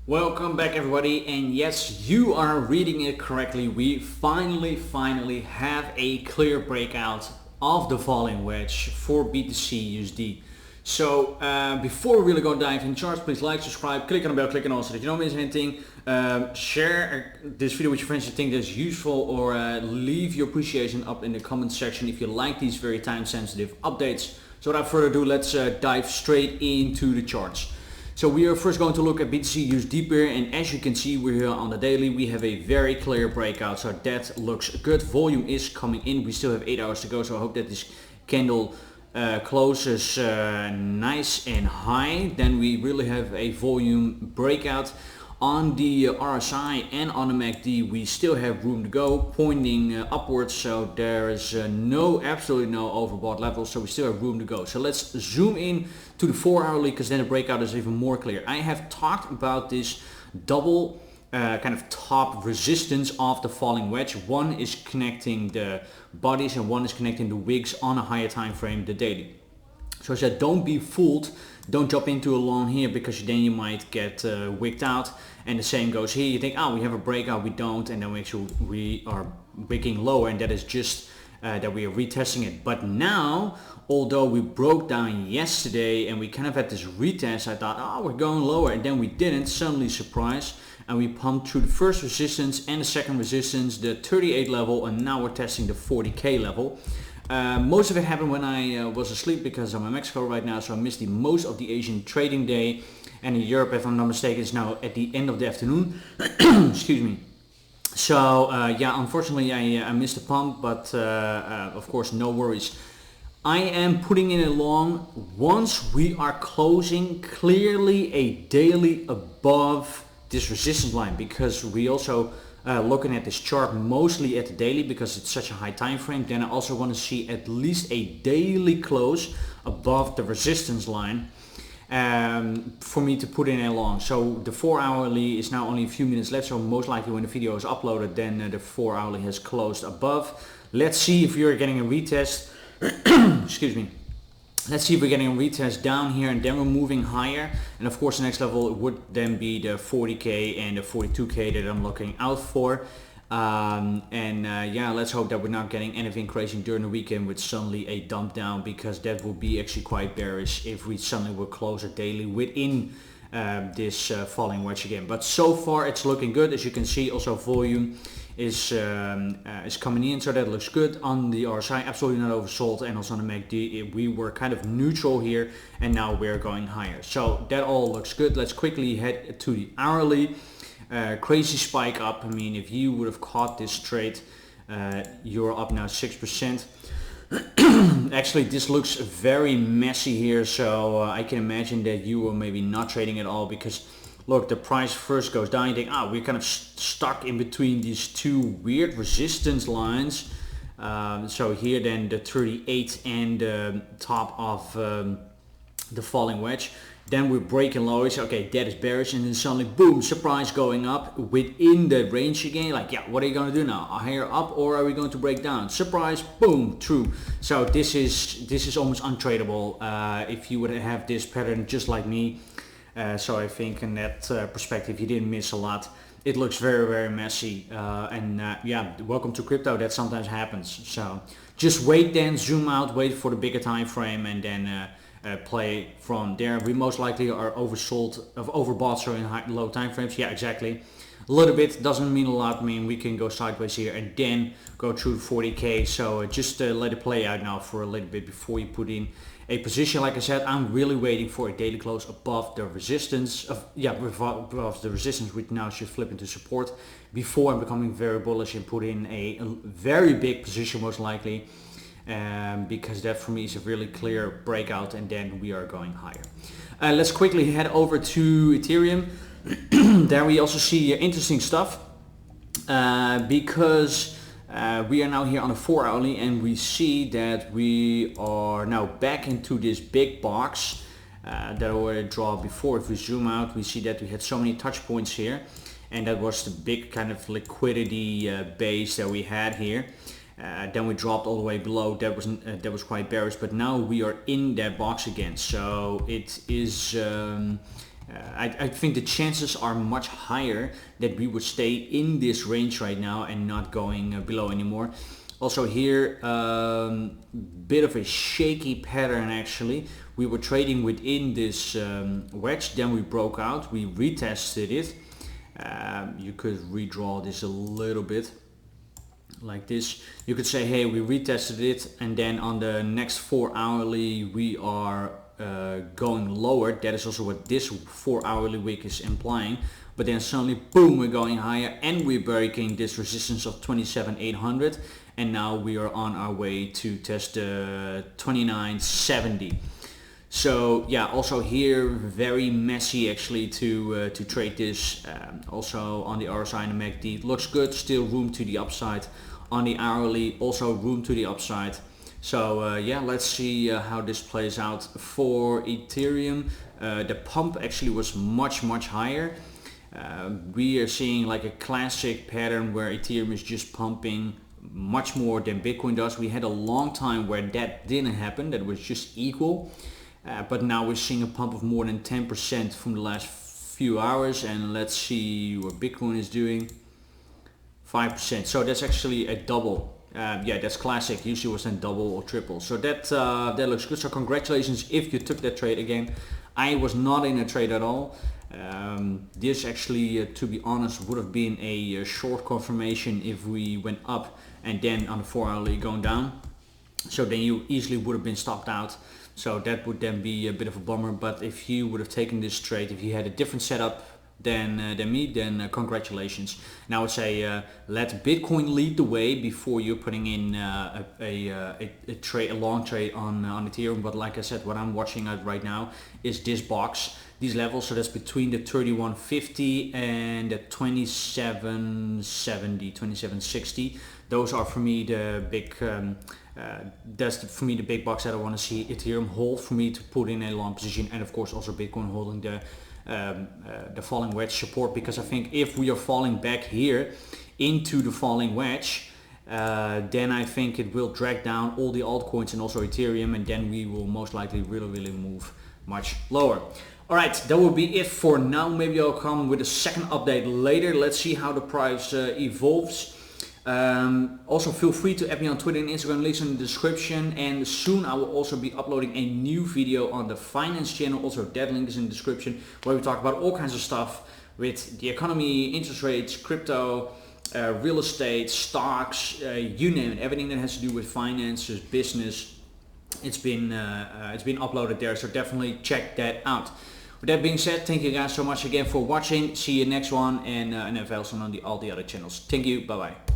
Welcome back everybody, and yes, you are reading it correctly. We finally have a clear breakout of the falling wedge for BTC USD. So before we really go dive in charts, please like, subscribe, click on the bell, click on all so that you don't miss anything. Share this video with your friends you think that's useful, or leave your appreciation up in the comment section if you like these very time sensitive updates. So without further ado, let's dive straight into the charts. So we are first going to look at BTC USD pair, and as you can see, we're here on the daily. We have a very clear breakout, so that looks good. Volume is coming in. We still have 8 hours to go, so I hope that this candle closes nice and high. Then we really have a volume breakout. On the RSI and on the MACD, we still have room to go, pointing upwards, so there is absolutely no overbought level, so we still have room to go. So let's zoom in to the 4-hourly, because then the breakout is even more clear. I have talked about this double kind of top resistance of the falling wedge. One is connecting the bodies and one is connecting the wicks on a higher time frame, the daily. So I said, don't be fooled, don't jump into a long here, because then you might get wicked out. And the same goes here. You think, we have a breakout, we don't, and then we are wicking lower, and that is just that we are retesting it. But now, although we broke down yesterday and we kind of had this retest, I thought, we're going lower, and then we didn't. Suddenly, surprise, and we pumped through the first resistance and the second resistance, the 38 level, and now we're testing the 40k level. Most of it happened when I was asleep, because I'm in Mexico right now, so I missed most of the Asian trading day. And in Europe, if I'm not mistaken, it's now at the end of the afternoon. Excuse me. So unfortunately I missed the pump, but of course no worries. I am putting in a long once we are closing clearly a daily above this resistance line, because we also looking at this chart mostly at the daily because it's such a high time frame. Then I also want to see at least a daily close above the resistance line for me to put in a long. So the 4-hourly is now only a few minutes left, so most likely when the video is uploaded, then the 4-hourly has closed above. Let's see if you're getting a retest. Excuse me. Let's see if we're getting a retest down here, and then we're moving higher. And of course the next level would then be the 40k and the 42k that I'm looking out for. Let's hope that we're not getting anything crazy during the weekend with suddenly a dump down, because that would be actually quite bearish if we suddenly were closer daily within this falling wedge again. But so far it's looking good. As you can see, also volume is coming in, so that looks good. On the RSI, absolutely not oversold, and also on the MACD we were kind of neutral here, and now we're going higher, so that all looks good. Let's quickly head to the hourly. Crazy spike up. I mean, if you would have caught this trade, you're up now 6%. Actually, this looks very messy here, so I can imagine that you were maybe not trading at all, because look, the price first goes down, you think, we're kind of stuck in between these two weird resistance lines. So here then the 38 and the top of the falling wedge. Then we're breaking low. So okay, that is bearish, and then suddenly boom, surprise, going up within the range again. Like, what are you going to do now? Higher up, or are we going to break down? Surprise, boom, true. So this is almost untradeable if you would have this pattern just like me. So I think in that perspective you didn't miss a lot. It looks very messy, welcome to crypto. That sometimes happens. So just wait, then zoom out, wait for the bigger time frame, and then play from there. We most likely are overbought, so in low time frames. Yeah, exactly. A little bit doesn't mean a lot. I mean, we can go sideways here and then go through 40k. So just let it play out now for a little bit before you put in a position. Like I said, I'm really waiting for a daily close above the resistance above the resistance, which now should flip into support, before I'm becoming very bullish and put in a very big position, most likely. Because that for me is a really clear breakout, and then we are going higher. Let's quickly head over to Ethereum. There we also see interesting stuff, because we are now here on a 4-hourly, and we see that we are now back into this big box that I already draw before. If we zoom out, we see that we had so many touch points here, and that was the big kind of liquidity base that we had here. Then we dropped all the way below. That was quite bearish, but now we are in that box again. So it is I think the chances are much higher that we would stay in this range right now and not going below anymore. Also here, bit of a shaky pattern actually. We were trading within this wedge, then we broke out, we retested it. You could redraw this a little bit like this. You could say, hey, we retested it, and then on the next 4 hourly we are going lower. That is also what this 4 hourly wick is implying. But then suddenly, boom, we're going higher and we're breaking this resistance of 27,800, and now we are on our way to test 2970. So yeah, also here very messy actually to trade this. Also on the RSI and the MACD, it looks good, still room to the upside. On the hourly, also room to the upside. So yeah, let's see how this plays out for Ethereum. The pump actually was much higher. We are seeing like a classic pattern where Ethereum is just pumping much more than Bitcoin does. We had a long time where that didn't happen, that was just equal. But now we're seeing a pump of more than 10% from the last few hours, and let's see what Bitcoin is doing. 5%. So that's actually a double. Yeah, that's classic. Usually was then double or triple. So that looks good. So congratulations if you took that trade again. I was not in a trade at all. This actually, to be honest, would have been a short confirmation if we went up and then on the 4 hourly going down. So then you easily would have been stopped out. So that would then be a bit of a bummer. But if you would have taken this trade, if you had a different setup than me, then congratulations. And I would say let Bitcoin lead the way before you're putting in a long trade on Ethereum. But like I said, what I'm watching at right now is this box, these levels. So that's between the 3150 and the 2770, 2760. Those are for me the big. That's for me the big box that I want to see Ethereum hold for me to put in a long position, and of course also Bitcoin holding the falling wedge support, because I think if we are falling back here into the falling wedge, then I think it will drag down all the altcoins and also Ethereum, and then we will most likely really move much lower. Alright, that will be it for now. Maybe I'll come with a second update later. Let's see how the price evolves. Also feel free to add me on Twitter and Instagram, links in the description, and soon I will also be uploading a new video on the finance channel, also that link is in the description, where we talk about all kinds of stuff with the economy, interest rates, crypto, real estate, stocks, you name it, everything that has to do with finances, business. It's been uploaded there, so definitely check that out. With that being said, thank you guys so much again for watching. See you next one, and also on all the other channels. Thank you, bye bye.